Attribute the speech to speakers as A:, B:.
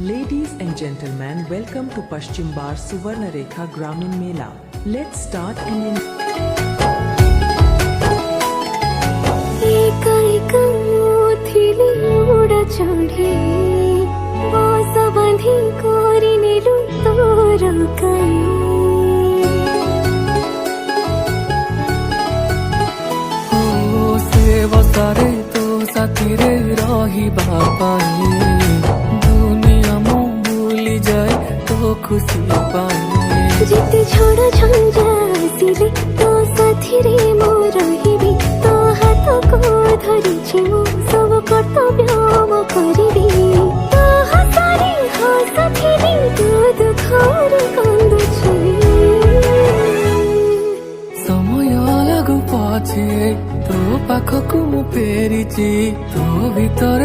A: Ladies and gentlemen, welcome to Paschim Bar Suvarnarekha Gramin Mela. Let's start and
B: एका एका मोथिली उड़ा चढ़े बस बांधी कोरी नेलु तोर काई
C: ओ से बसारे तो साथी रे रही बापाई दुनिया मु भूली जाए तो खुशी पाई
B: जिते छोड़ा झंझा आसिले तो साथी रे मो रहिबी तो हाथ को धरिछि मु सब कर्तव्य म करिबी तो हसारी हसथिबी तू दुखर कांदुछि
C: समय लागू पछे तो पाखकु मु फेरिछि तो भितर